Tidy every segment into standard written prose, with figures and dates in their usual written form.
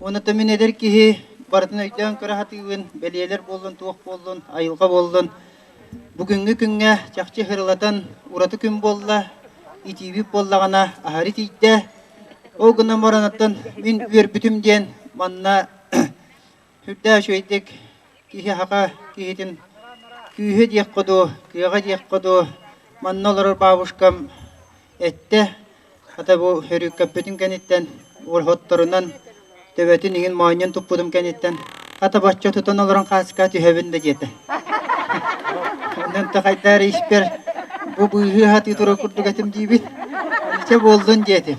Onu tamin eder ki baratın öykten köre hatıgın, beliyeler bollun, tuğuk bollun, ayılga bollun. Bugünkü günge çakçı hırlatan uratı gün bolla, itibip bollağına ahari tiyde. O günden baranattan min üyer bütüm diyen manna hüdda şöydik kihi haka kihitin kühü diyek kodu, kıyağa diyek kodu manna olarak babuşkam ette. Hatta bu hörük köpütün kenitten ol hotlarından töbetin ingin maynyan tuppudum kenitten. Hatta başça tutan olarak kasika tühevinde jete. Ondan takaytar işper bu buyuhu hati turu kurdu getim dibit. Nice boldun jete.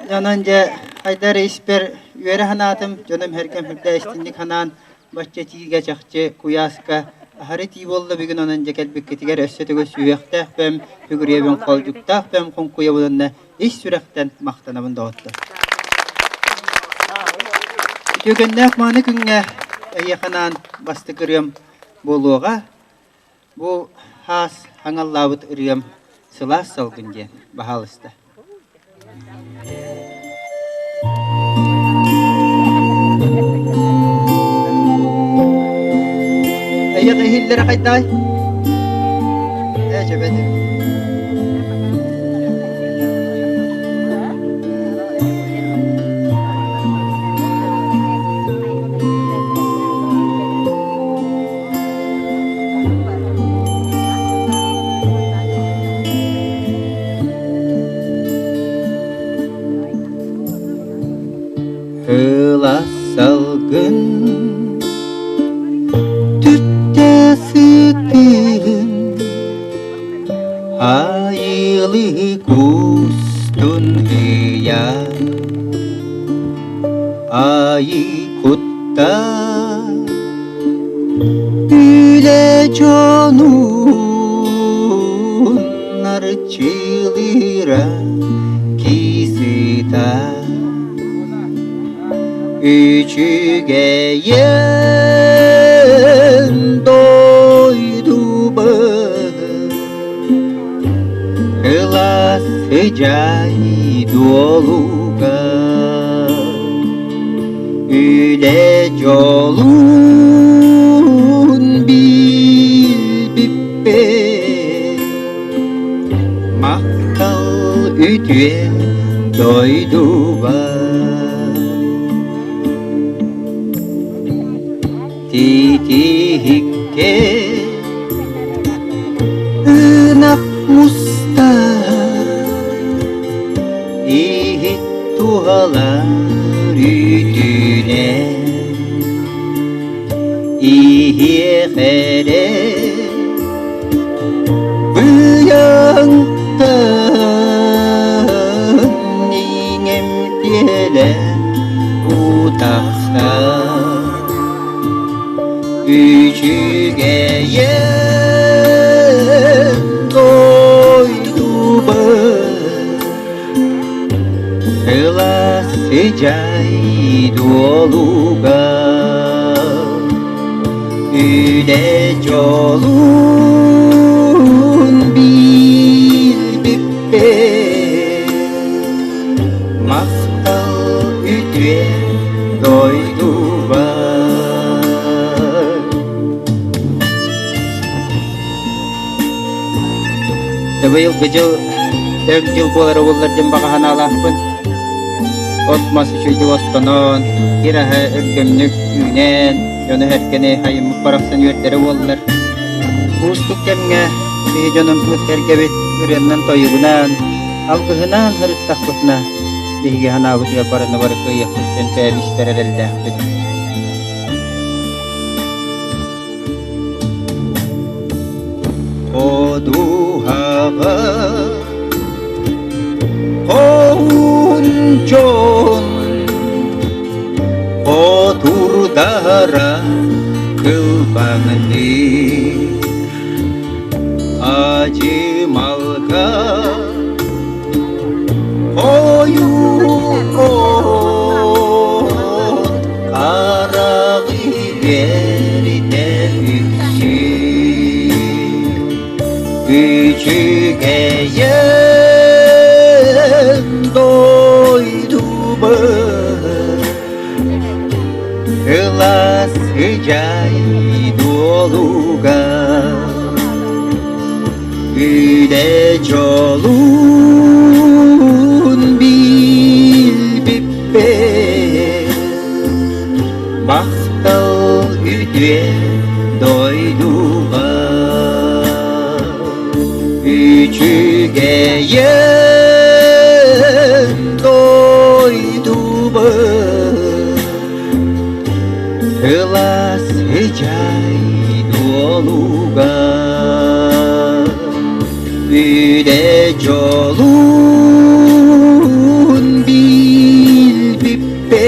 Yanınca haydar işper üyere hanatım canım herkem hürde estinlik hanan başça çiğge çakçı kuyaska ahari tibolla bugün onunca kelbik ketiger össetüge süyektäh bem hügürye ben kolcuktäh bem konkuya bulunna iş sürekten maqtanabın dağıttı. Tükennek mani günge yakınan bastı kırıyorum boluğa. Bu has hangallavut ırıyorum sılas salgınca bahalısta. Ayat ahillere kayday. Şebede. Hılas salgın tütte sıkın hayli kustun hıya ayı kutta üle canun narçılira kisita Üçügeyen doydu bağır Hılas hıcay doluga Üle colun bil bippe Mahtal ütüye doydu bağır Titihikke ınak musta ihit tuhalar ütüne ihiye khere bıyanktan ningem diyele utaksa Üçügeyen doydu bağır Hılas hıcay doluga Üle colun bil bippe Mahtal ütüye doydu bağır Tabayıl gıcıl, döngcil boları ollardan bakahan Allah'ın Otması şöyle ottanın, kiraha ülkemlik ünen Yonu herkene hayımlık baraksan yörtleri ollar Uğustuk kemge, bir canım müttergebet ürenden toyugunan Algıhınan hırıt taklıkna Lihgi hanavut yaparını barıkı yaklıkten peymişler elde O duhaga Oğuncun O turdara Kılbanlı Acı malga Oyun Kara giberde Küçügeyen doydu bağır sıcay doluga Üde çolun bilbippe Baktal üdve doyduğa Üçüge yen doyduğa Hılas hicay doluğa Üde çolun bilbippe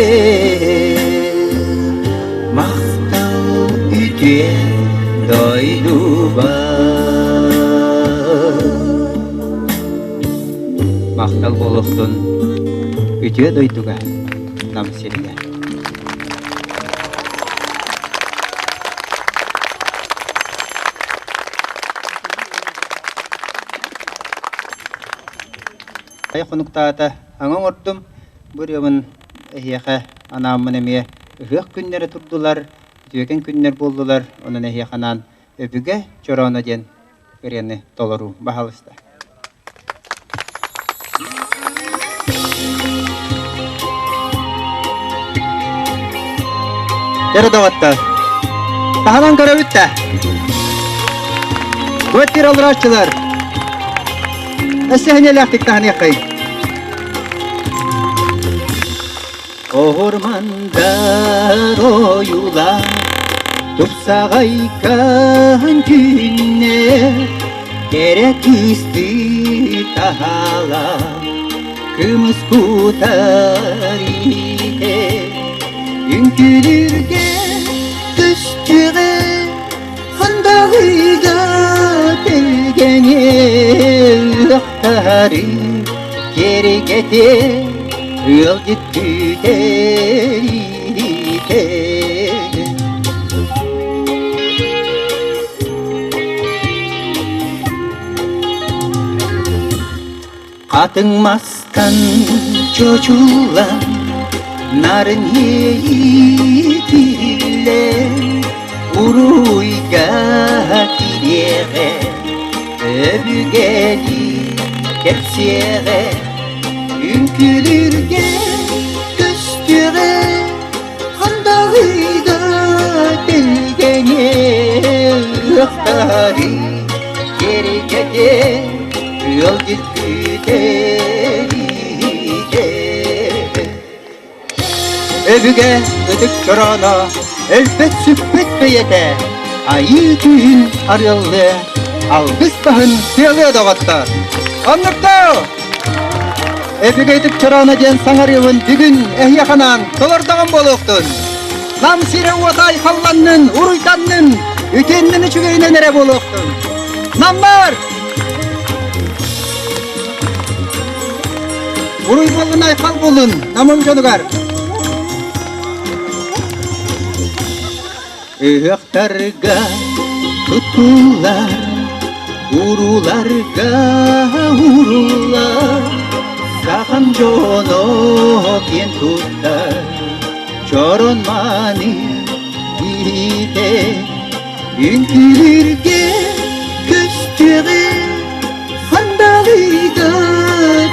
Mahtal üdye doyduğa Mahtal boluktun üdye doyduğa Namseliga Ay konuktaata aŋoŋ ordum bir yamın ehiyaqa anamın emiye ıhık günleri turdular, tüyeken günler boldular, onun ehiyaqanan öbüge çorona den vereni dolaru bahalısda. Yara davatta, tahalan karavitta, güvettir olur aşçılar, Esehine laktik tahani yakayım. Ormanda royular Tupsağaykan günler Gerek isti tahala Kımız kutar ite Ünkülürge Küstüre Handağıyla Belgene Iqtari Geri getir Yol gitti derite Katınmazdan çocuklar Narın yiğitler Uruyga kirere Öbügeli kepsiyere Ünkülürge küstüre Handağıyla delgene Iqtari geri getir Yol gitti deride Öbüge ödük çorana Elbet sübbet beyete Ayı gün arıldı Algıs bahın siyalıyor dağıtta Anlıkta Öbüge ödük çorana den saŋar yılın Dügün ehyakanan dolardağın boluktun Nam sire uatay hallanın Uruytanın Üteninin üçügeyine nere boluktun Namlar Uruy bolun aykal bolun Namım jonugar Iqtarga tutular Urularga urular Sağam jonok yen tutar Çoron mani ite Ünkülürge küstüre Handağıyla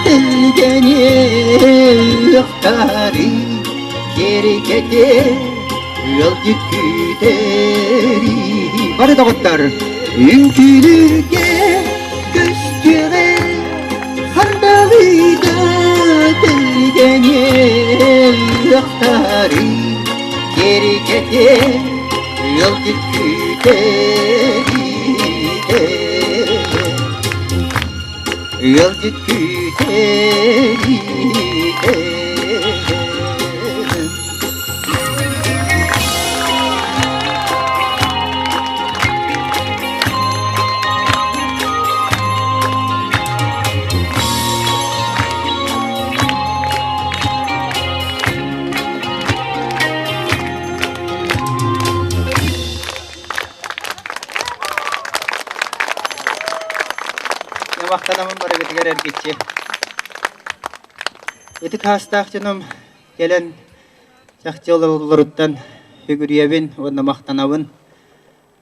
delgene Iqtari geri getir Yol gitti deri Bari dağıtlar Ünkülürge küstüre Handağıyla delgene Iqtari geri getir Yol gitti deride Yol gitti deride Vaktanamın bara getiger erkekçi. Etik hastaq canım gelen çakçı oluruttan hügüriyebin onu maqtanabın.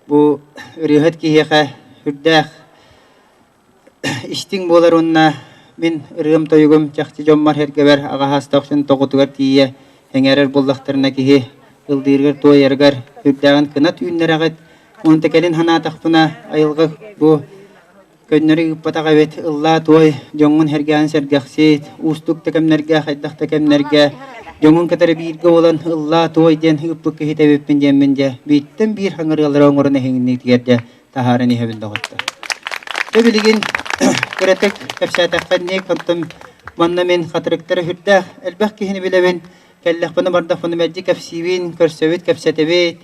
Bu rühet kiheqe hürdaq iştin bolar onna min rığım toyugum çaqçı jommar hergeber ağa hastaqşın toqutugar tiye hengerer bollaqtarına kihe ıldirgar toyargar hürdağın kınat ünneraqet onu tekelin hana taqpına ayılgı bu Könleri gıpata evet illa toy jongun hergan sergaqsit ustuk tekemnerge haydaq tekemnerge jongun katar birge olan illa toy den gıpık hitebepin jemmenje bitten bir hangarılar ngorne hengni tigerje taharani hebinde gotta Ebiligin kretek efsataqanni kontum manna men xatrıktara hürdaq elbaq kihini bileben kellaq bana bardaq bana mejik efsivin körsevit kefsetebet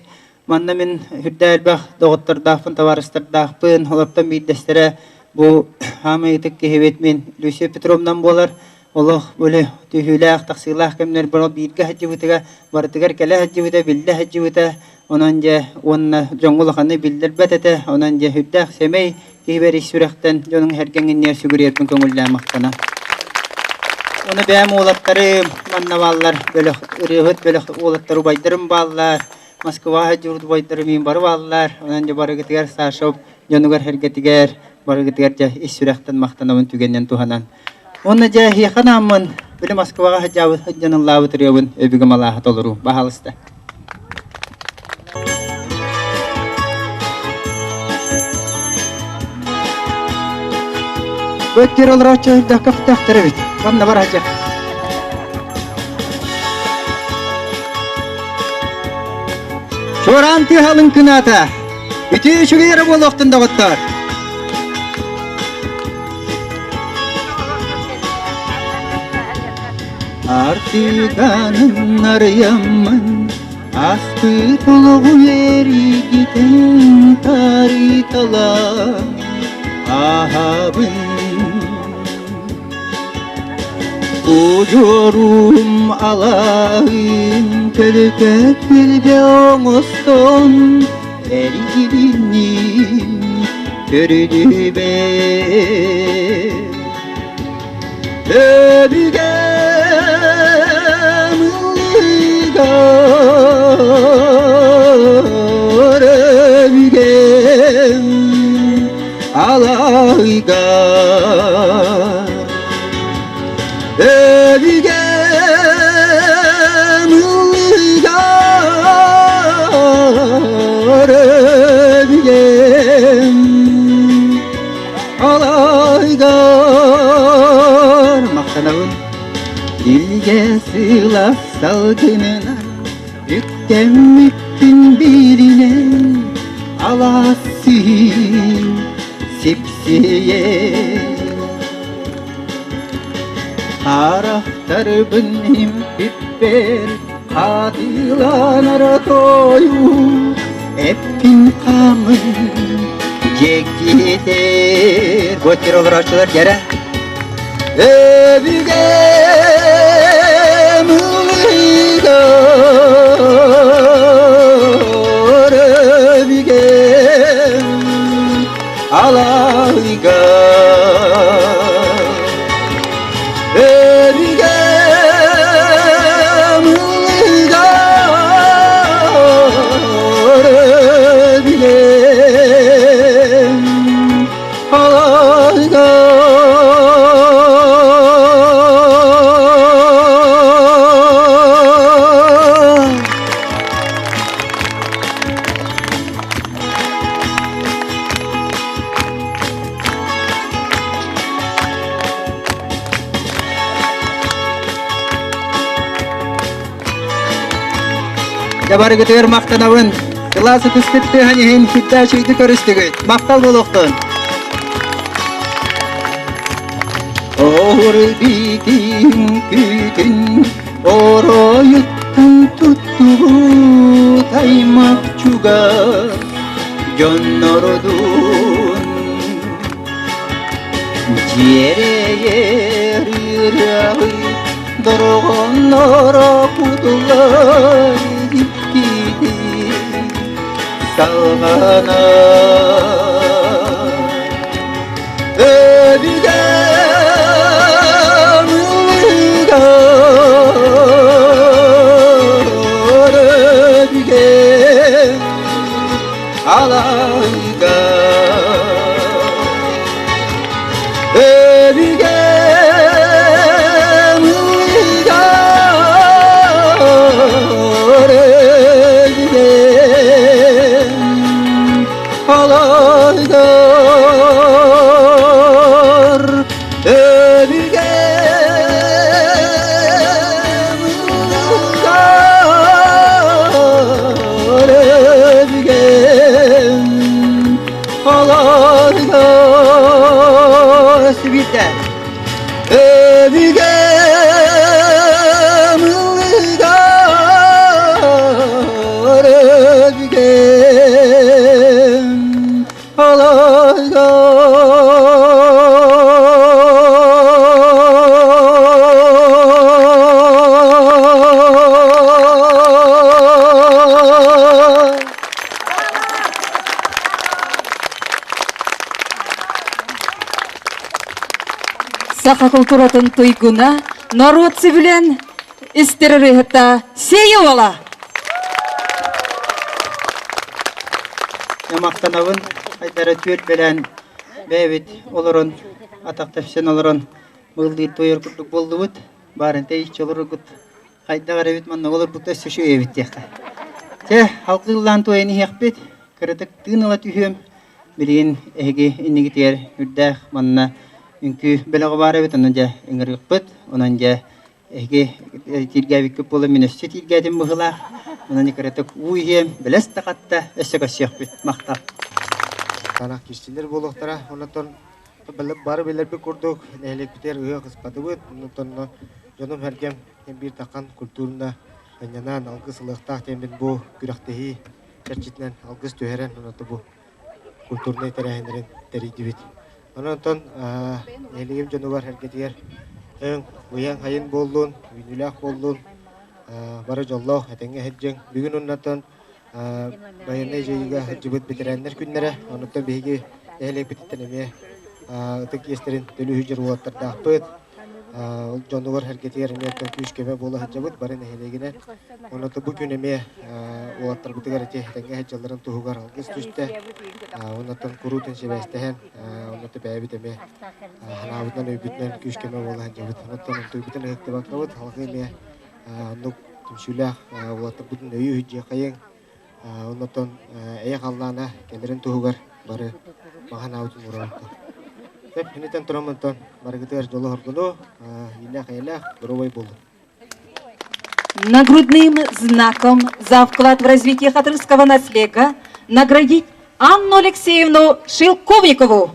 manna men hürdaq elbaq dogottardaqpın tavarыстardaqpın holaptan biddestere bu hamaytık kehebet men Lucia Petrovna'dan bolar Allah böyle tühülaq taqsilaq kemler bana birge hajjıvıtıga bartıgar kele hajjıvıta bilde hajjıvıta onanca onna jongulaqanı bilder betete onanca hürdaq semey kehberi sürekten jonun hergengin yer sügüriyetmin köngülläämaqtana onu bäm oğlatları manna ballar böyle rıhıt böyle oğlatları baydarım ballar Moskva hajjurdu baydarım min bar ballar onanca barıgıtıgar saşop jonugar hergetiger barıgıtıgar iş sürekten maqtanabın tügenden tuhanan onu ja hiqanamın böyle Moskvaga hajjanın lavıtırıyabın öbügüm Allah'a toluru bahalısta Bötter olarak çözdük kaptaktır bit. Bana var hacı. Çoranti halın kınata. Bütün şu yere buluktun da battar. Artıganın arayamın askı tolu yeri giden taritalar Ahabın Ucurum alayım Kölüke külbe oğuston Ergilinim Körülü be Öbügem ılgar Öbügem alaygar Öbügem ılgar Öbügem alaygar Maqtanabın dilge sığla salgınına Bükken mükkin birine alasın Sipsiye Taraftar benim biber Kadılanar toyu Epin kamın Cek gider Bötter olur açılar gere Öbügem ılgar Öbügem alaygar Öbügem ılgar Öbügem alaygar Jabar gıtır maqtanabın Kılası tüsküttü hani hen hidda şeydi körüstügü Maqtal boluqtun Oğur bitin kütün Oro yuttun tuttu Taymakçuga Jonnordun Ciere yer yırağıy Dorgonlara kudular gitti salgana Öbügem ılgar Öbügem halayga Ölgem uygar Ölgem halaygar Ölgem uygar Ölgem halaygar Sibir'den Öbügem ılgar Öbügem halaygar Саха культуратын туйгуна народцы билен истеререхта сейевала. Ямақтанабын айдары түйет белән бәйбет олырын, атақтапсен олырын мұлды тойыр күрдік болды бұд, барын тәйіш олыры күт, қайда қарабет манна олыр бұқта сөші өйбет деқі. Те, халқылан тойыны еқпет, кірітік тығынала түйем, білген әге иннеге тер үрдәқ манна үнкі біліғі бары бет, онан жа үңіргік бұд, онан жа әге тергәбі көп болы менесте тергәден мұғыла, онан кірітік ұйем, біләс тақатта әсіға сүйек бет, мақтап. Танақ кештелер болуқтара, онатон бары белербі көрдік, нәйлек бітер ұйы қыспады бұд, онатон жоным әргем бір таққан культурында әнянан алғыз ұлықтақ тембен бұл күрақтығы кәрчетінен алғыз түйерен, онаты бұл культурный тәрәхендерін тәрейді бет. Онатон нәйлегем жоны бар әргетігер өң ұян хайын болуын, үйніләқ болуын, бары жоллау әтенге әджен. Бүгін онатон байынай жайыға жыбыт бітірәндер күннері, онатон бейге нәйлек бітіттен әме ұтық естерін төлі хүжір уаттарды ақпыт. Жоны бар әргетігер әметтен күш кеме болу әджабыт бары нәйлегінен. Онаты бұл күн әме уаттар бұтығар әте әтенге әджаларын тұғығар алғыз түсті. Онатын құрутын себәстәһен, онаты бәйбіт әме ханабытынан өйбітінен күш кеме болу әджабыт. Онаттан өйбітін әйікті бақырабыт, халқы әме онық түмшіләқ уаттар бұтын өйі хүджі қайын. Онатын әйек аллана кәлерін тұғығар бары маған аудын ұрауықты. Деп, хенетен тұрамынтан барғытығар жолы орғыну, еләқ-еләқ бұровай болды. Нагрудным знаком за вклад в развитие хатырского наследия наградить Анну Алексеевну Шелковникову.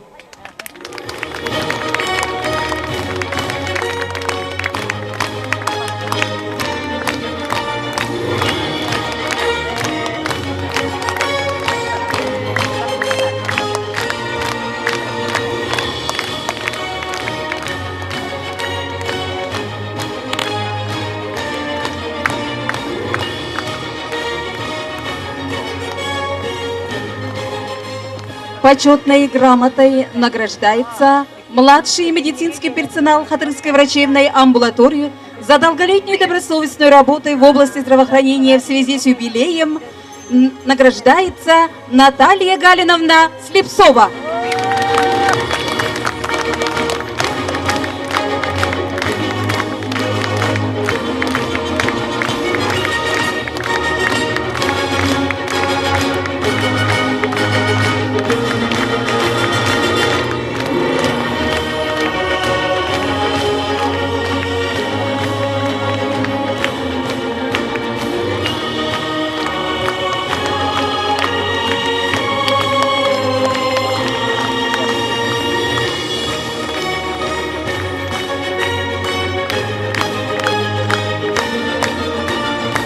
Почетной грамотой награждается младший медицинский персонал Хатырской врачебной амбулатории за долголетнюю добросовестную работу в области здравоохранения в связи с юбилеем. Награждается Наталья Галиновна Слепцова.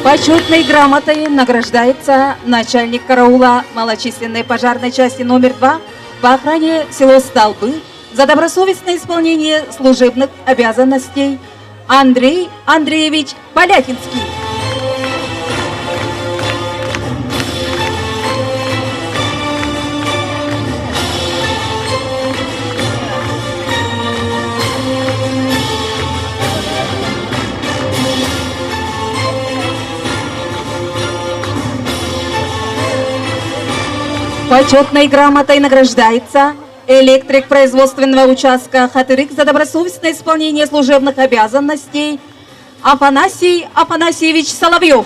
Почетной грамотой награждается начальник караула малочисленной пожарной части номер 2 по охране село Столбы за добросовестное исполнение служебных обязанностей Андрей Андреевич Полякинский. Почетной грамотой награждается электрик производственного участка Хатырык за добросовестное исполнение служебных обязанностей Афанасий Афанасьевич Соловьев.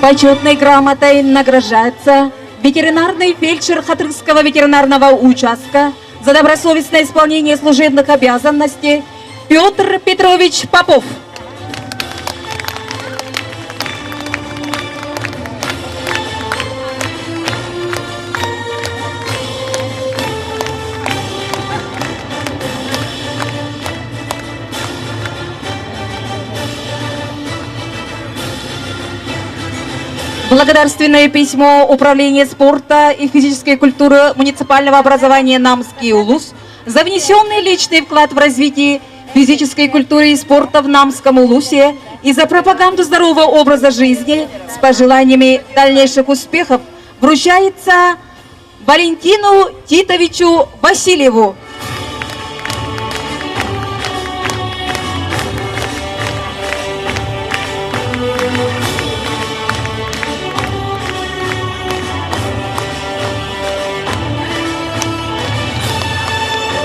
Почетной грамотой награждается ветеринарный фельдшер Хатырского ветеринарного участка за добросовестное исполнение служебных обязанностей Петр Петрович Попов. Благодарственное письмо Управления спорта и физической культуры муниципального образования Намский Улус за внесенный личный вклад в развитие физической культуры и спорта в Намском Улусе и за пропаганду здорового образа жизни с пожеланиями дальнейших успехов вручается Валентину Титовичу Васильеву.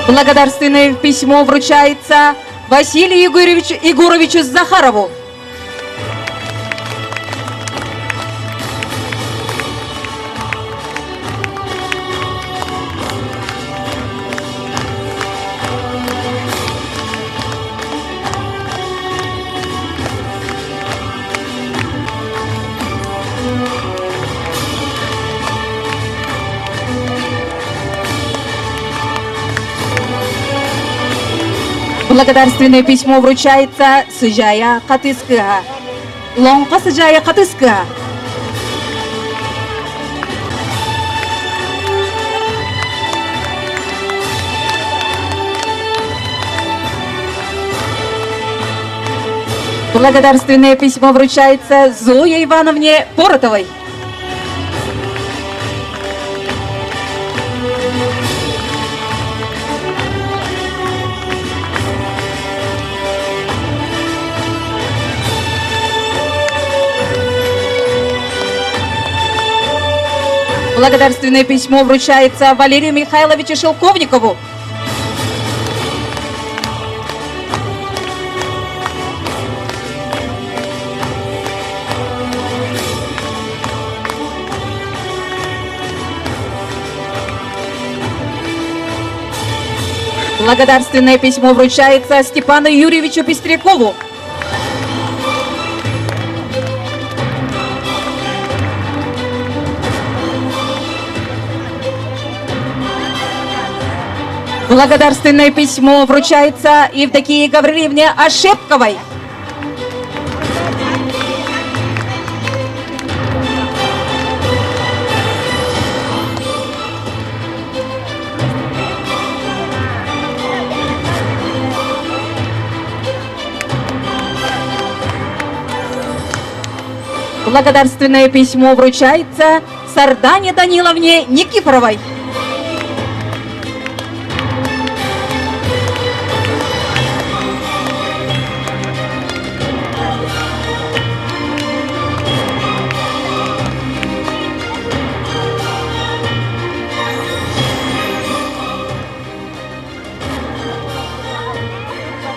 Благодарственное письмо вручается Василию Егоровичу Захарову. Благодарственное письмо вручается Сыжая Катыскыга. Лонка Сыжая Катыскыга. Благодарственное письмо вручается Зое Ивановне Поротовой. Благодарственное письмо вручается Валерию Михайловичу Шелковникову. Благодарственное письмо вручается Степану Юрьевичу Пестрякову. Благодарственное письмо вручается Евдокии Гавриловне Ошепковой. Благодарственное письмо вручается Сардане Даниловне Никифоровой.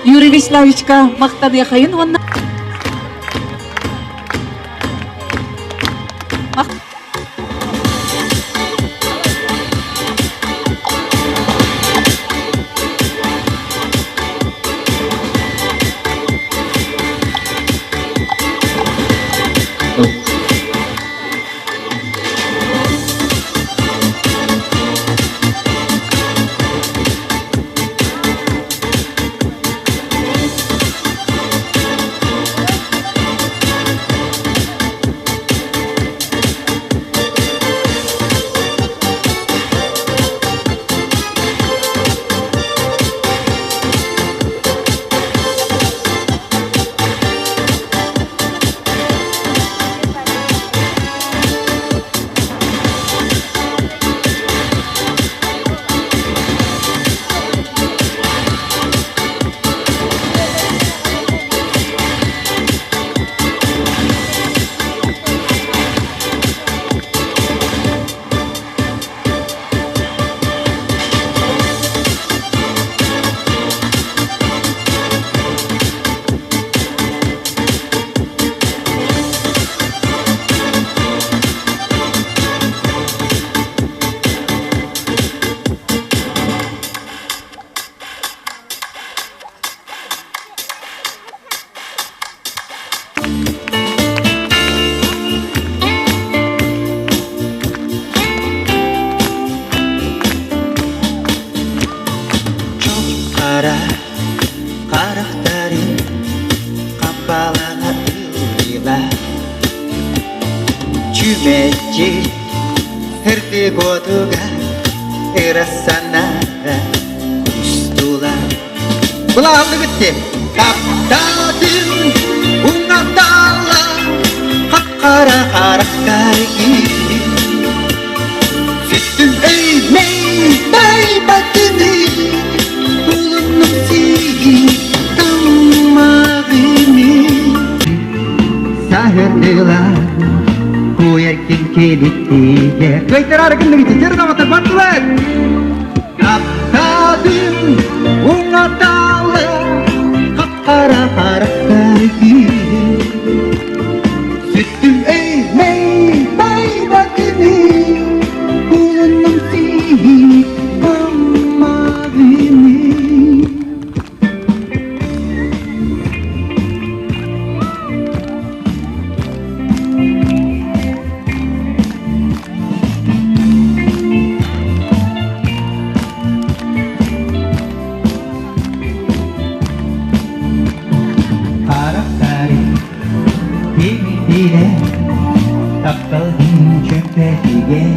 Юрий Вячеславовичка мақтады Хаюновна. 모두가 일어서나라 그리스도라 Bula aldı bitti. Kaptadım unatala Kapkara karakter gibi Sütüm eğmeyi baybatını Bulunum sihi tammadını Sahırdılar Kuyerkin kilitliye Köyler arıkında gitti. Çarı damatlar baktılar. Kaptadım unatala Kapkara karakter gibi Sütüm eğmeyi baybatını Bulunum sihi tammadını Karakteri dibine takıldın çöpetiye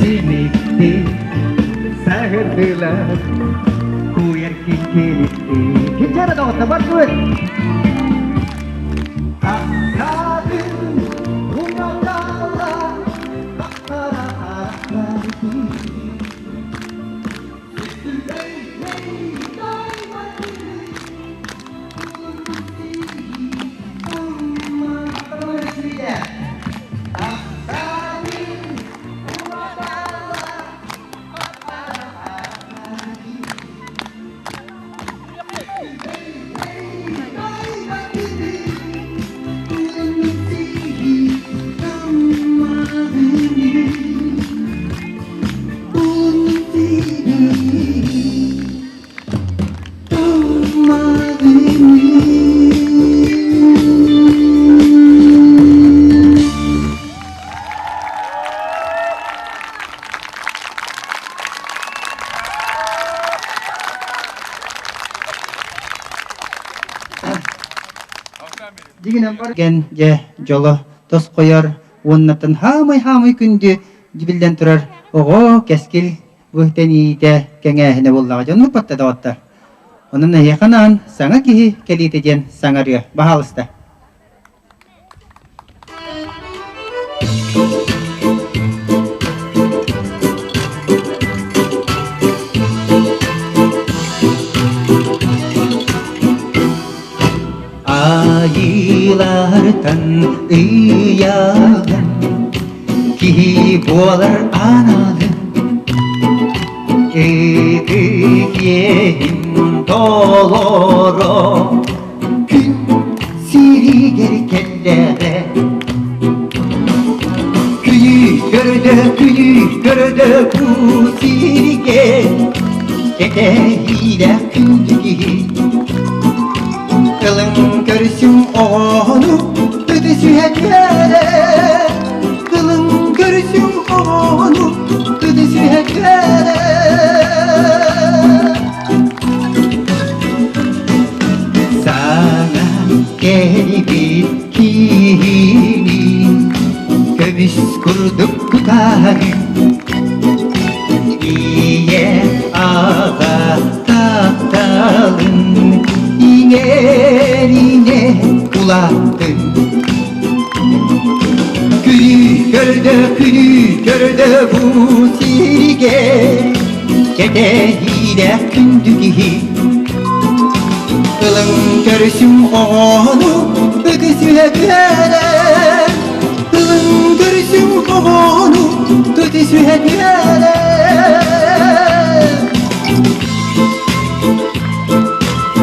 Simitli sahırdılar kuyerkin kilitli Kicara da orta bakın Akadın unatala Kapkara karakter gibi Gen je jolo tos koyar wonnatan hamay kündü jibilden turar ogo keskil buhteni de kengehne bollaga jonnu patta dawatta onun yakanan sana ki kelitejen sangarya bahalista Aylardan ıyağın ki bolar analım Edik yeğim doloro gün siri geri kellere Günü gördü bu sirge Gedehiyle kündügi Kılın görsün onu ödüsü hekere Kılın görsün onu ödüsü hekere Sana gelip kini Köbüs kurduk kutarım İye ağa tahtalın İnerine kulaktın Günü gördü bu sirge Gedehiyle kündügi Kılın görsün onu ödüsü hekere Kılın görsün onu ödüsü hekere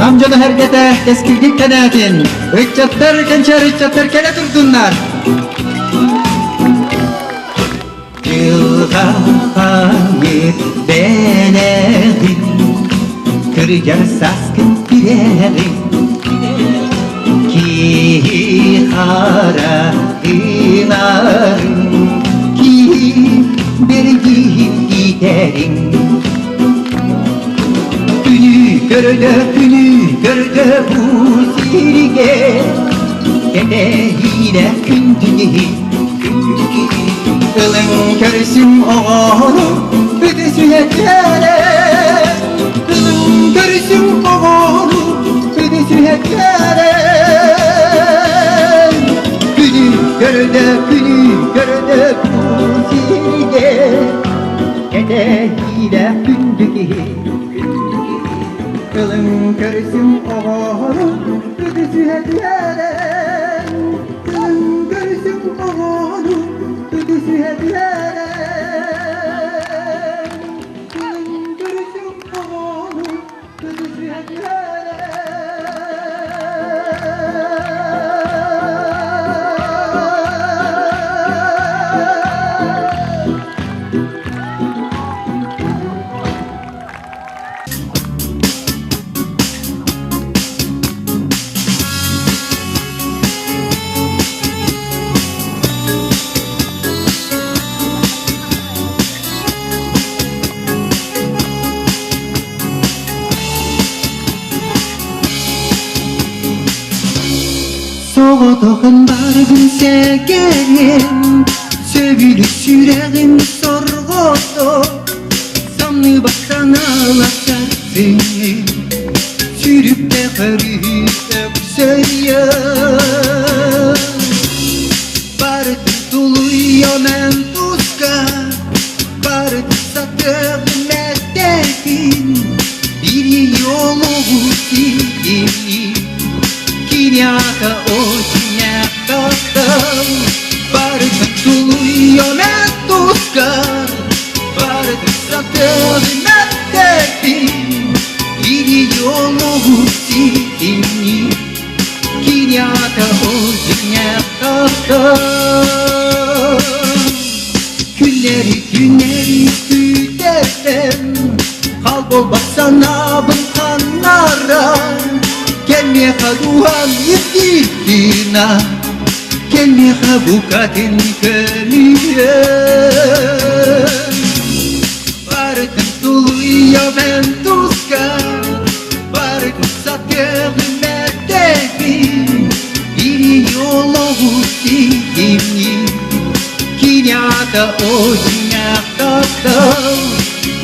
Amcalı herkese eskildik kanaatin Üç çatır kene durdunlar Yılgayıp denedim Kırıcar saskın bilerim Ki hara inarım Ki bergim giderim Günü gördü bu sirge Gedehiyle kündügi Kılın körüsüm oğlum Büdüsüne kere Kılın körüsüm oğlum Büdüsüne kere Günü görde kuzine Edeğiyle gündüki Kılın körüsüm oğlum Büdüsüne kere Kılın körüsüm oğlum Büdüsüne kere Kılın körüsüm oğlum Büdüsüne kere Soğuduğun bargın segerim Sövülü süreğim sorgodu Sanlı baksan ağlasarsın Sürüp de karıyı öksöye Bardı doluyor men tuzka Bardı satığın meddedin Bir yolu gittin Kinyaka ochinya katam Barık tuluyor metuska Barık satır mettetin Bir yolu hutini Kinyaka ochinya katam Günleri güdersem Kalbol basana bınkanlara Kelme kaduhan yedidina Kelme kabukatin kemiye Barıkın tuluyor ben tuzka Barıkın satır meddedin Bir yolu hutini Kinyata ojinya katal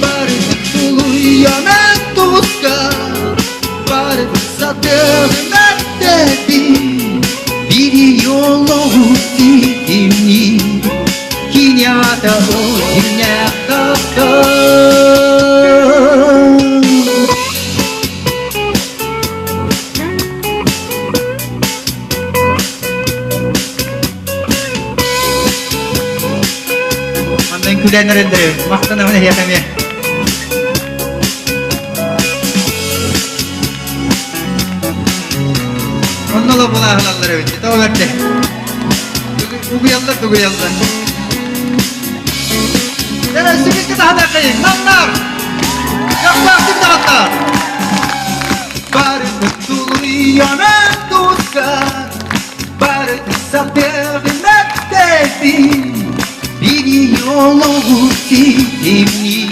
Barıkın tuluyor ben tuzka Barıkın satır meddedin Bir yolu hutini Kinyata ojinya katal Mandan külenlerinde Mahtana mı yakamaya Onunla bula halallar evet. Tamam verdi. Tugu yallar. Yana sürüş ki daha da kayın. Namlar. Yaklar kim dağıtlar. Barık tuluyor men tuzkar. Barık satır meddedin. Bir yolu hutini.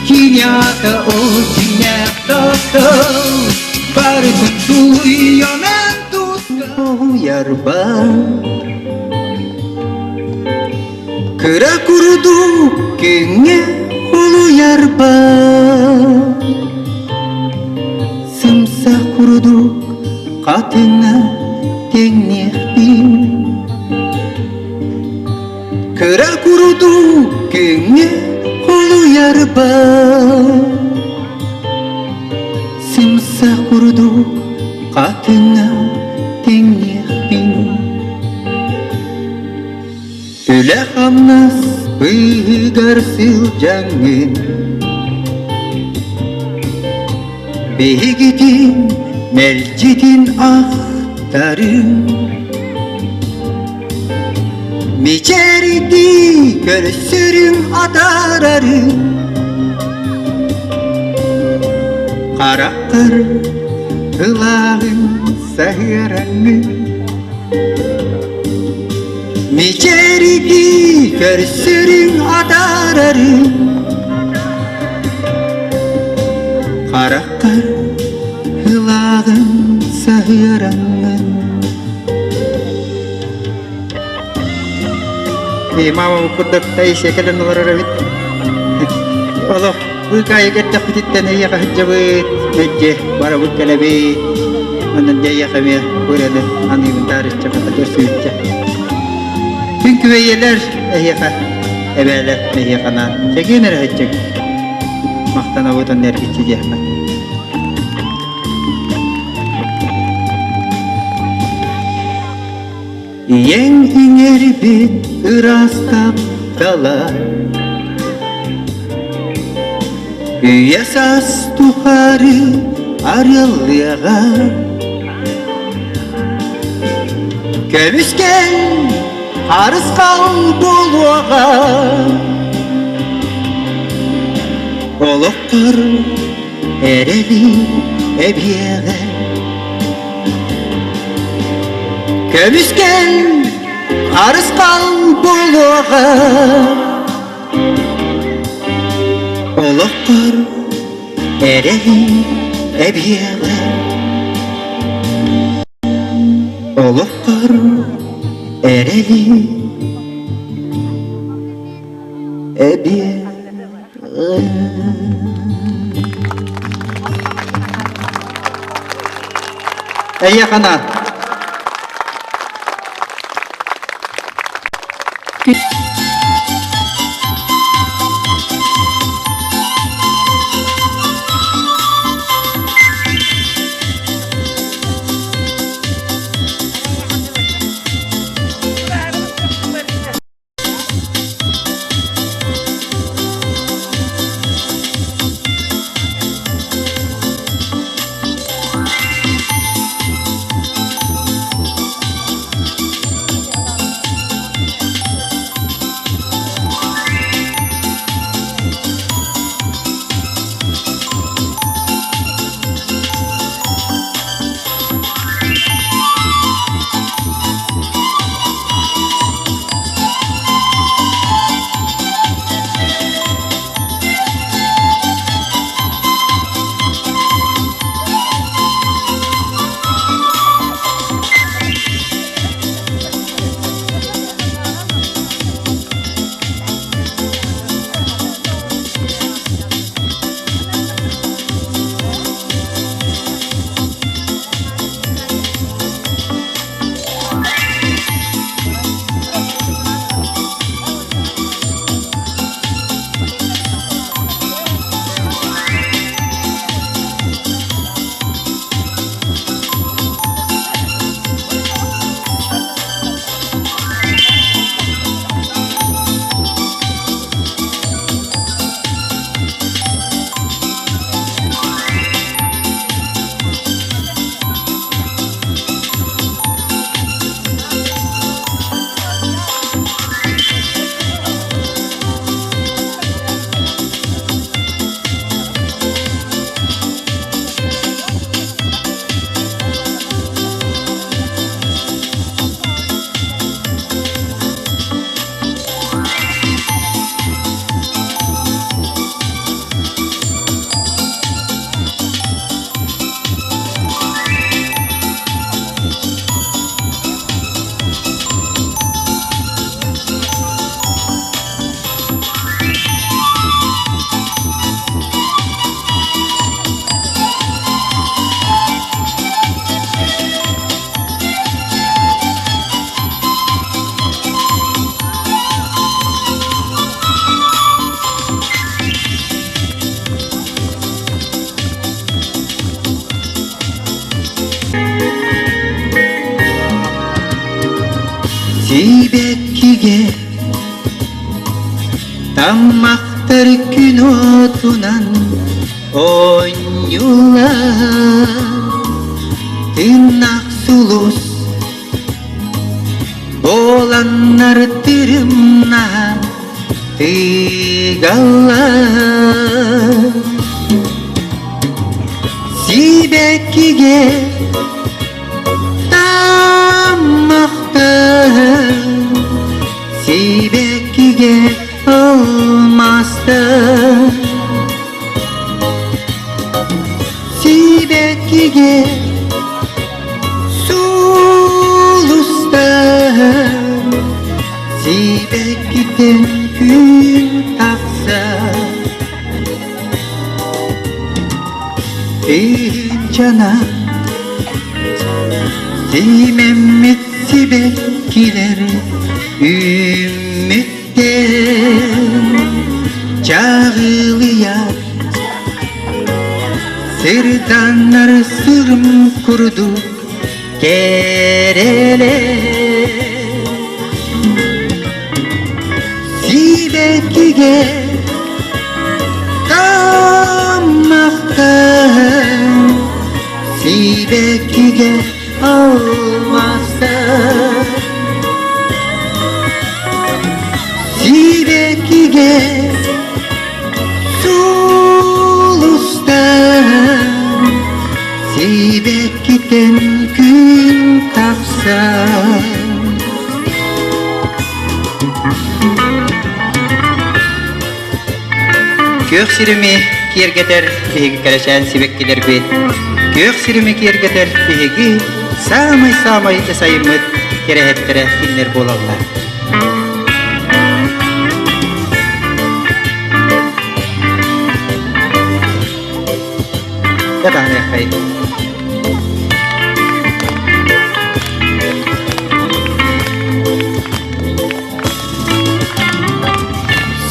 Kinyata ojinya katal. Barık tuluyor men yarba Kıra kurudu kenge hulu yarba Sımsa kurudu katına tenekbin Kıra kurudu kenge hulu yarba Sımsa kurudu katına tenekbin Öyle hamnas bıygarsil cangin Behigidin melcidin ahtarın Miceridi görsürün adararın Karakter hılağın sahiranın Miceridi görsürün adararın Karakter hılağın sahiranın мама курдак тай шекелен олар бит. Оло bu kayıget takıtitten ya kahcabet mecce bara bu kalabi onun jaya kami burada anı tarih çakata görsüyce. Çünkü yeler ya ebeler ya kana çekinir hacık. Maktana budan ner geçici ya. Yen iner bit ırastap dala Yasas tuhari arılyaga Kömüsken arız kal buluğa Oluktır ereli ebiyege Kömüsken arız kal buluğa Oluktır ereli ebiyege Oluktır ereli ebiyege Ey kana Sibekkige tammaktır gün otunan oynular Tırnak sulus olanlar tırımna tıgallar Sibekkige Sibekkige olmazdı Sibekkige sulusta Sibekkige Seyircana Seymemmet sibekkileri Ümmitten Çağılıyar Sırdanlar sırım kurdu Kereler Sibekkiye Tammakta Sibekkiye olmazsa Sibekkiye sulusta Sibekkiden gün tapsa Kök sirimi kiergeter bihigi karashan sibekkiler bit Kök sirimi kiergeter bihigi Samay esayımıt kerehettere inler bolallar Yatağına yakayım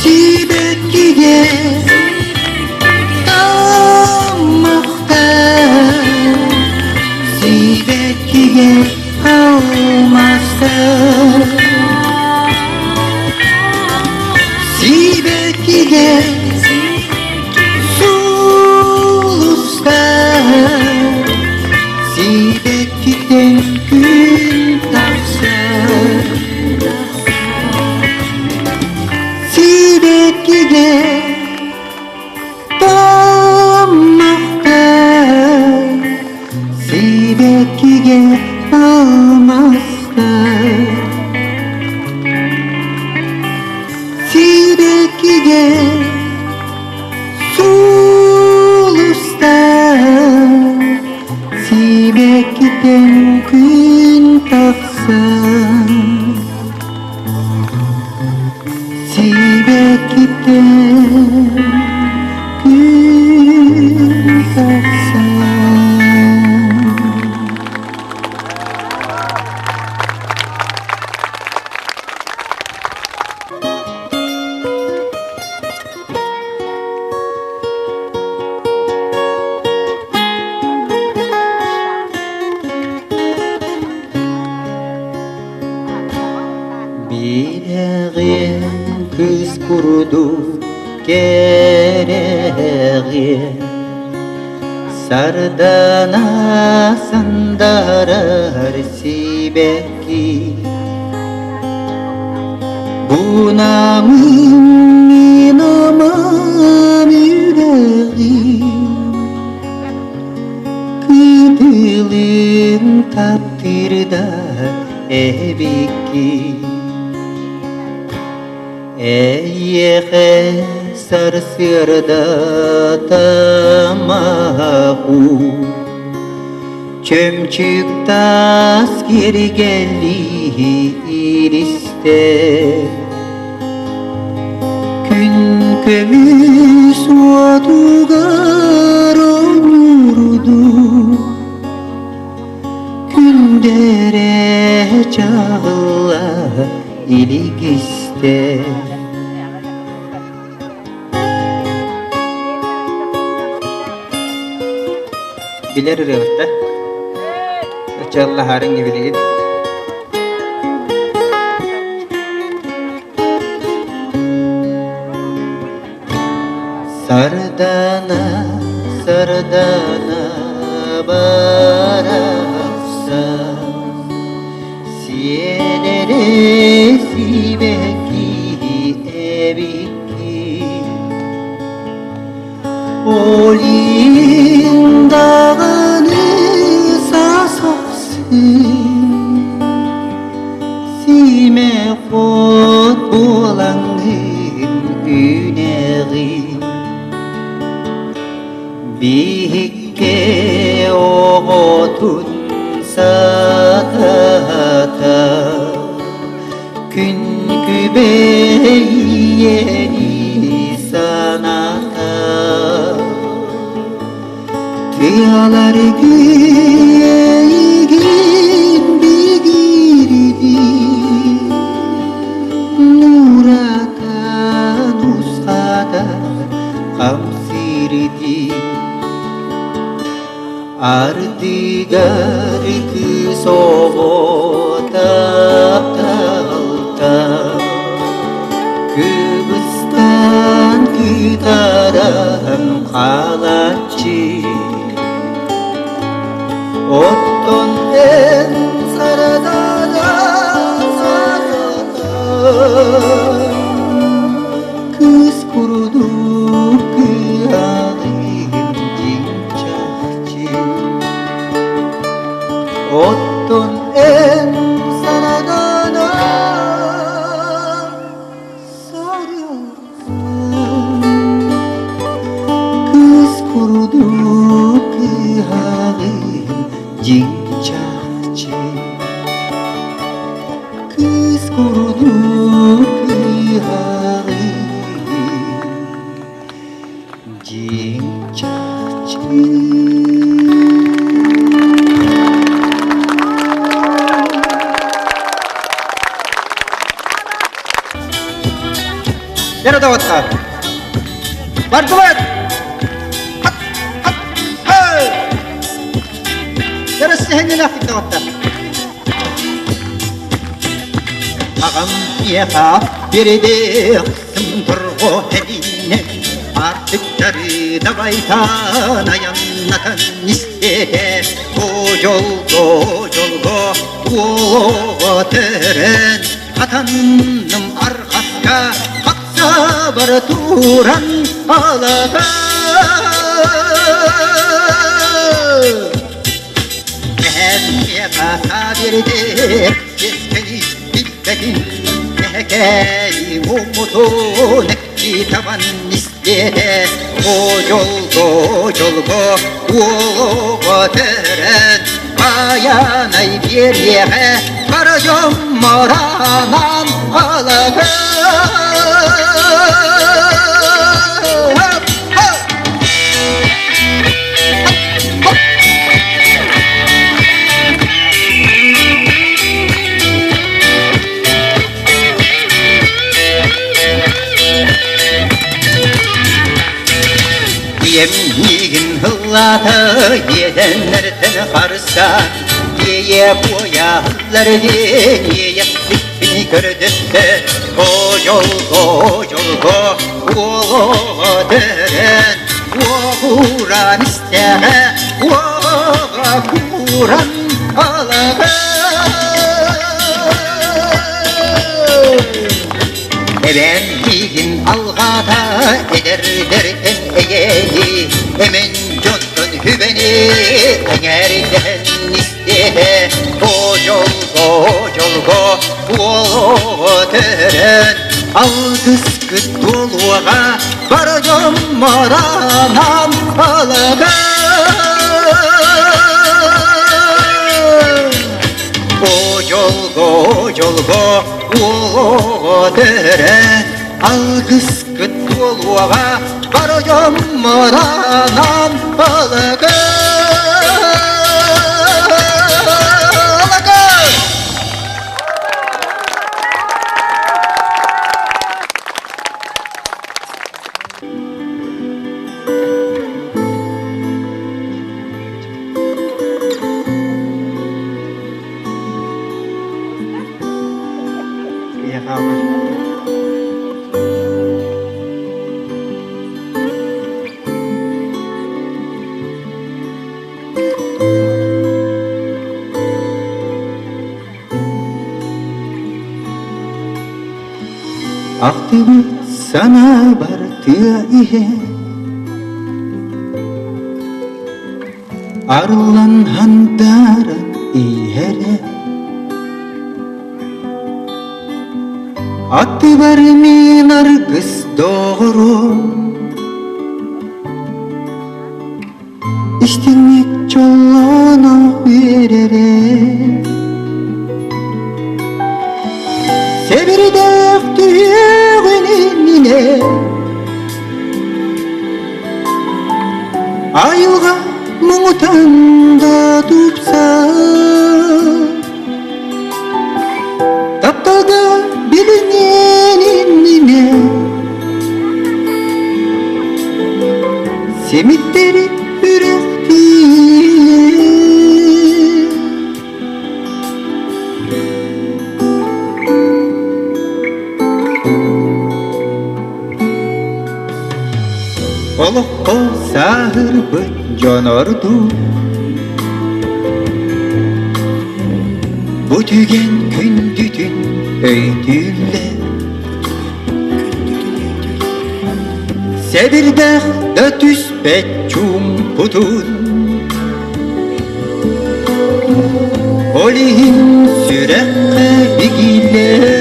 Sibekkiye Tammakta Sibekkiye olmazsa Sibekkiye sulusta Sibekkiden gün tapsa Sibekkiye tammakta Sibekkiye olmazsa Sibekkiye sulusta Sibekkiden gün tapsa Sibekki'den gün tapsa Bileğin kız kurdu gereği Sardana sandarar sibekki Bunamın inamam yüreğim Kıdılın taptırda ebikki Eyyeğe sarsırda tamahu Çömçük tas geri geliriste Gün kömüs vadugar olurdu Gündere çağla iligiste Bilir rıvıtta Uçallah harın gibi değil Sardana barasa Siyenere sibekki ebikki Olin dağını sasasın Sime kod bolangın güneği Bihikke oğutun satata Gün gübeyeni sanata kıyalar giyigin bigirdi Nuratan uskada kamsirdi Ardigar kısoğutap talta Kıbrıs'tan kıtaram kalatçı Otton en saradada Kız kurudu kıyağım cinçakçı Otton en saradada Kız kurudu kıyağım cinçakçı Kız kurudu kıyağım cinçakçı Yere dağıtlar. Var duvar. Hat hat hey. Yere sehengin afik dağıtlar. Ağam yaka biri de kısım turgu eline Artık darı da baytan ayanlatan istede O yolgo o teren Atanım arkaska Aksa bar turan ağlata Ehemmiye kasa bir de Keskeni bilbedin Nehekeli umutu Nekki taban istede O yolgo o teren Bayanay bir yere Karacım moranan ağlata Yemliğin hıllatı yedenlerden karsan Yeye boyaları yeye sipini gördüste O yolgo o deren O kuran isteme o kuran alaga Efendigin algada eder derken eğeri Hemen contun hübeni eğerden istede O yolgo o teren Algıs kıtuluğa varacağım maranan alaga O yolgo o teren Algıs kıtuluğa varacağım maranan alaga Aktibi sana bartıya ihe Arılan handaran ihere Aktibar min argıs doğru İstinlik çollana vererek Seviri döktüğünine Ayılga muğutanda tupsa taptalga bilineninine semitleri yürekti Olukko sahır bıncönordu Bu tügen kündüdün öydüller Sebirdağ da tüspet çumputun Olihin sürekte igiler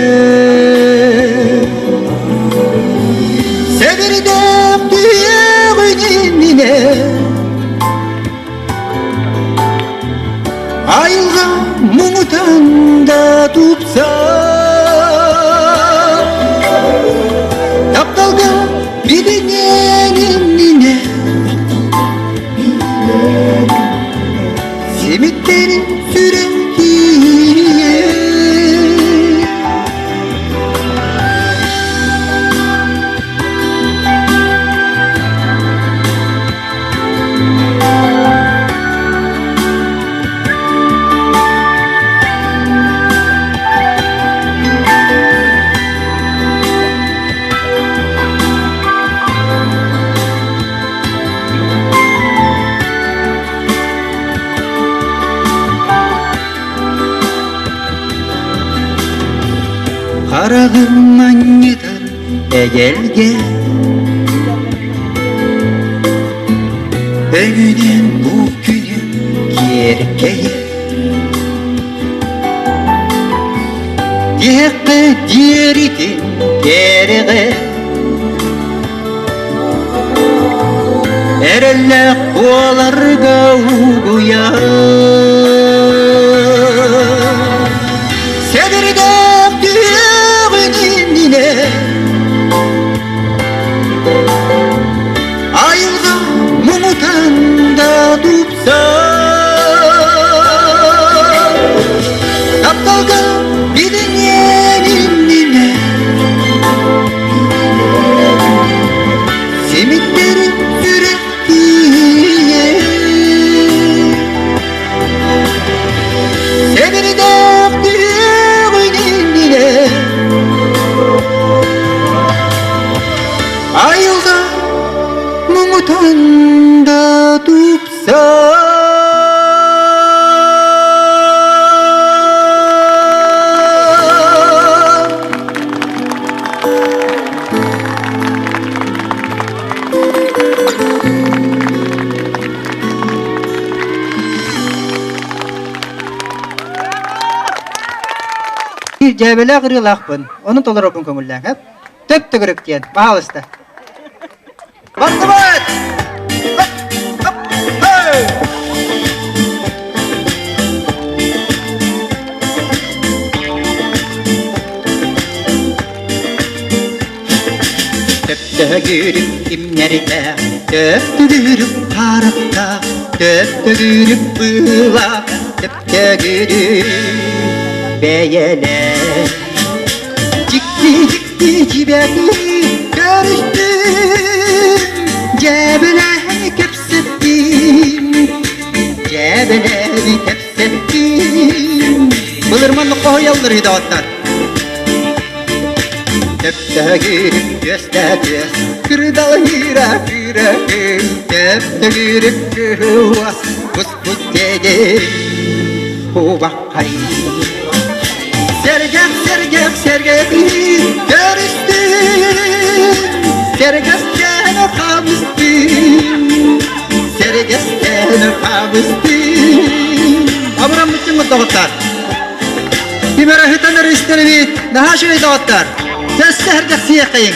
Sebirdağ düğünine Ayılga mumutanda tupsa Taptalga bilineninine Simitlerin süretiye Karağım annedir egelge Önünen bu günü gerkeye Diyekte diyeritin gerege Ereller kovalarga uguya Sebirdağ düğünine Ayılga mumutanda tupsa Taptalga bilineninine Simitlerin yürektiye Sebirdağ düğünine Ayılga mumutanda tupsa Bir cebele kırılakpın. Onu dolar opun kömürlen hep. Töp tökürük diyen. Baha usta. Bastımat! Hop, hop, hey! Töp tökürük imlerine, töp tökürük parakta, töp tökürük bıla, töp tökürük beyele. Cikti cikti cibeti görüştüm, cebine kepsettim, cebine kepsettim. Bılırmanlık koyaldır hidavatlar. Töpte gürüp göste göz, kırdalı hira hira hır. Töpte gürüp kıvas, pus pus dedi, huvakay. Sergek sergek sergek görüştüm, sergesten kavuştum, sergesten kavuştum. Aburam bütün mutluluklar. Kimera hitanları isterim, daha şöyle dağıtlar. Ses sergek siyakayın,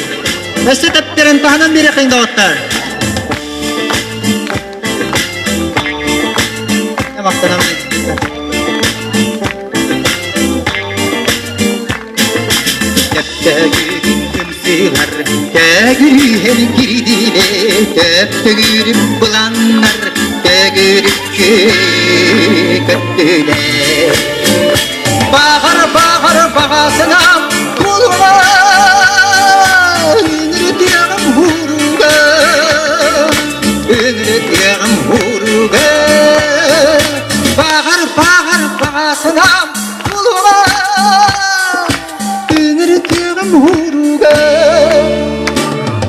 mesle tepkilerin tahanan bir yakın dağıtlar. Ne vaktan almayın. Töptөгürüm sığar, tögürü her girdile, töptөгürüm bulanlar, egirikki köttüler. Bağır bağır bağasına kuluma ünrütüyorum huruga, ünrütüyorum huruga. Bağır bağır bağasına kuluma ünrütüyorum huruga,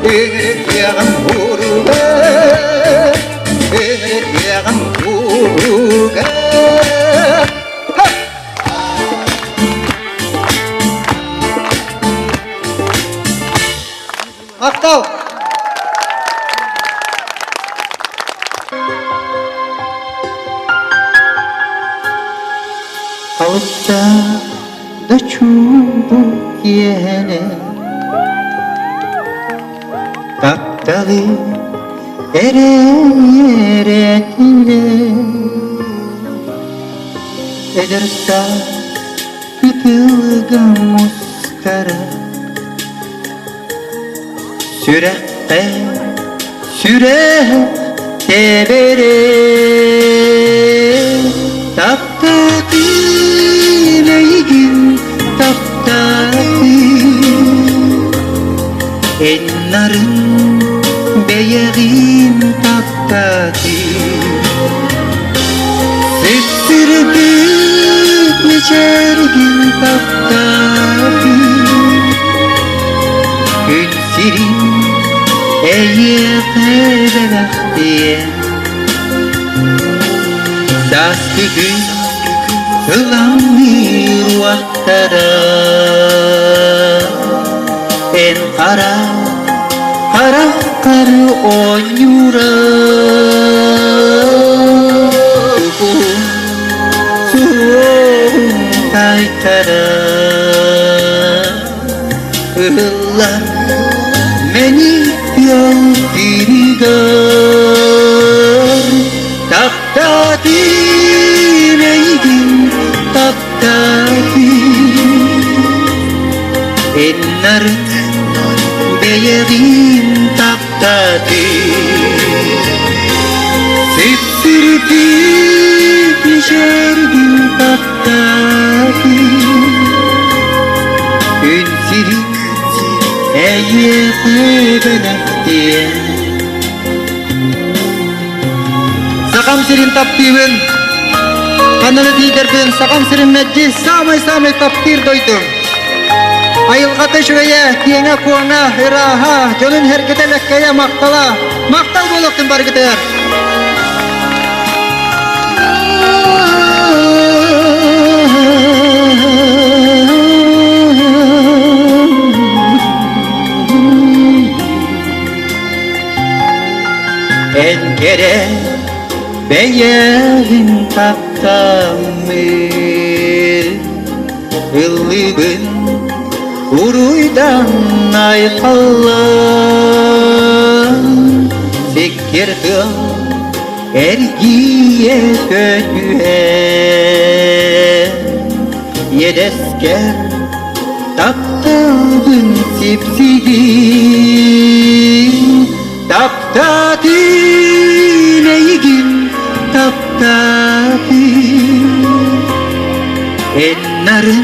ünrütüyorum huruga, ünrütüyorum huruga. Maktal. Kavutta da çubuk yene Kaptalı ere tile Edersa kıtılgan muskara Sürekte bere Taptaki meygin taptaki Enların beyeğin taptaki Sipsirdik meçergin taptaki Gün sirin eyyete belahtiye Dasti gün ılamir vaktara En kara karı onyura Suğun kaytara Ihlar meni yol dirigar Taptati meygin taptati Enların beyeğin taptati Sipsirdik meşergin taptati Gün sirin eyyete belahtiye Sakam sirin taptimin Kanını diderdim sakam sirin meclis Samay taptir doydum Ayılgatı şöyle diyene kuana hıraha Jolun herkete lekkeye maktala Maktal buluktun bari gider En kere beyeğin taptamı Illıgın uruydan aykallan Sikirdim ergiye kötüye Yedesker taptağın sipsigin Taptati neygin taptati Enların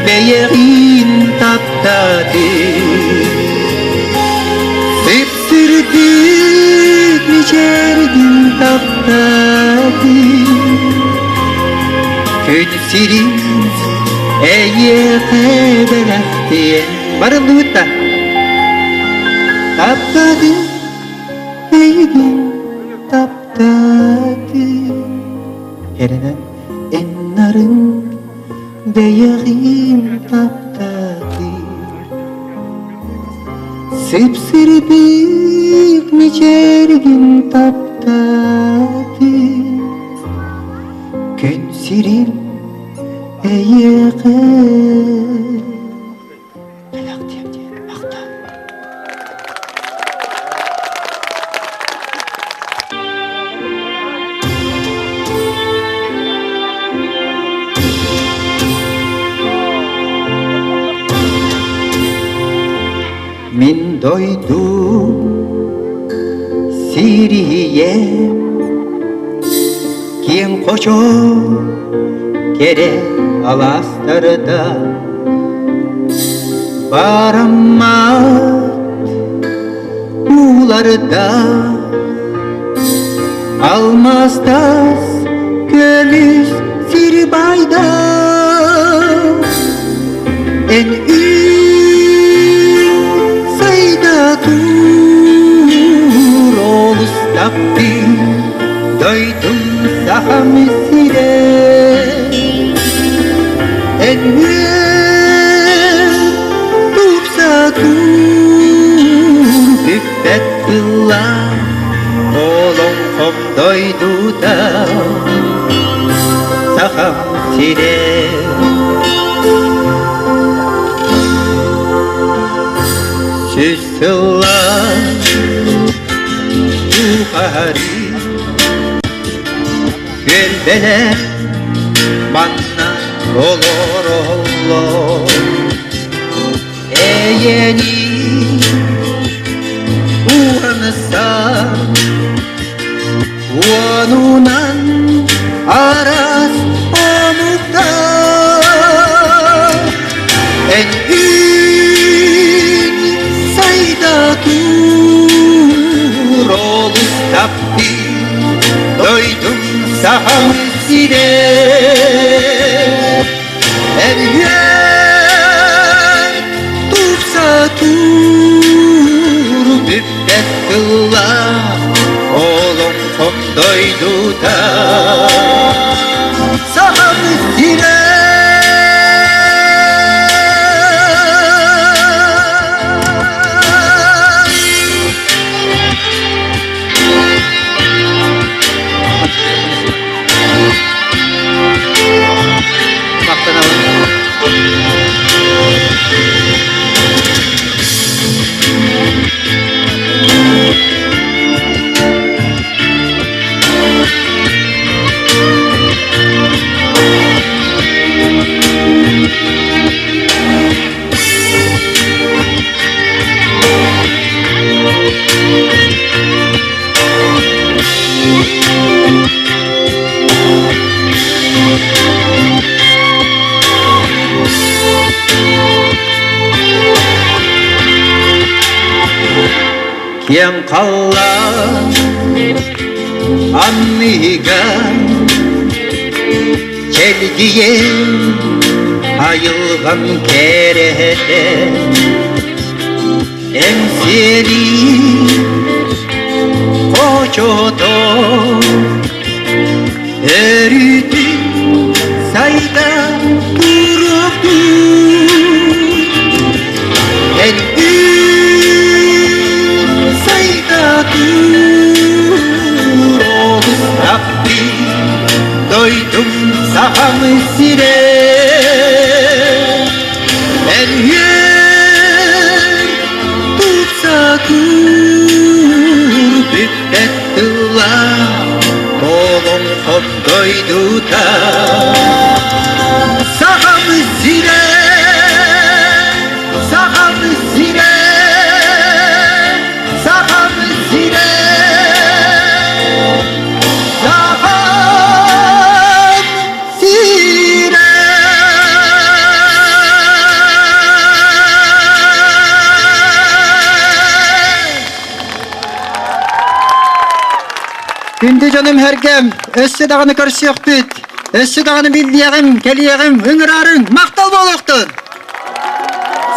beyeğin taptati Sipsirdik niçergin taptati Gün sirin eyyete belahtiye Barın duutta Taptati neygin taptati Herenen enların beyeğin taptati Sipsirdik niçergin taptati Gün sirin eyyete belahtiye Maktal Min doydum Siriye Киң қочо кере аластарда барамат уларда алмастас көмүс сирбайда эн сайда тур олустаппи дойдум сахам сире эн тупса тур бүкпет кылла олоң ком дойдуда сахам сире Süsülla yukarı Gölbele bana olur olur Eğeni uğranırsa Onunan aras onukta En tur olustappi doydum saham sire her yer tutsa tur müddet kılla oğlum kom doydu da saham sire Yang kalah anniga Çelgiye ayılgan kerede Emseri koçoto Eridi sayda duruptu En tur olustappi doydum saham sire her yer tutsa tur müddet kılla oğlum kom doydu da saham sire saham sire Gündü canım hergem, össe dağını karışık büt, össe dağını bildiğim, keliyem, ыңырарын, мақтал болуқтun.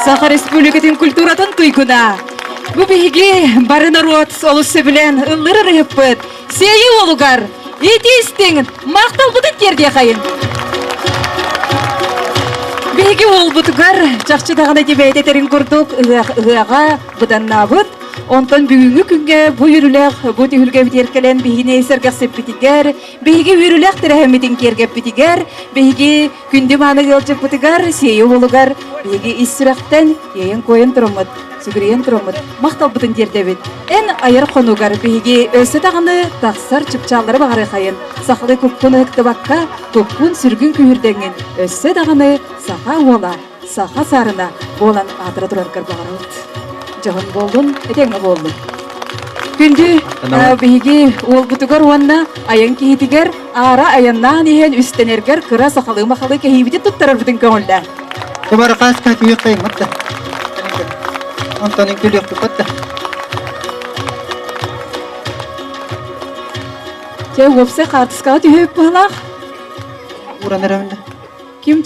Саха Республикатын культуратын кыйкуда. Бу биги бары народ олусы билен ыллыры рыппыт. Сейи олугар, итистин, мақтал бутын терде кайын. Биги ол бутугар, жакчы дагына дебейте терин курдук, ыга буданнабыт. Онтон бүгүнгү күнгө бу үрүлөк, бу түйүлгө битеркелен бихине эсергесип битигер, биги үрүлөк терехмитин кергеп битигер, биги күндү маны кылчып битигер, сейи болугар, биги исүрөктен эйин коен турамыт, сүгүрен турамыт, мактал бутун жердебит. Эн айыр конугар биги өсө даганы таксар чыпчалары багары кайын. Сахлы көккөн ыктыбакка, көккөн сүргүн күйүрдеңин, өсө даганы саха ола, саха сарына болан атыры тураркар багарат. Жагын болдун, этеңе болдун. Күндү биги ол бутугар уанна аян кихитигер ара аяннан иһен үстенергер кыра сахалы махалы кехибити туттарар бүтүн көңүлдө. Тубара каска күйөктэй матта. Антонин күлөктү патта. Те вопсе картыскага түйөп балак. Уранырымда. Ким?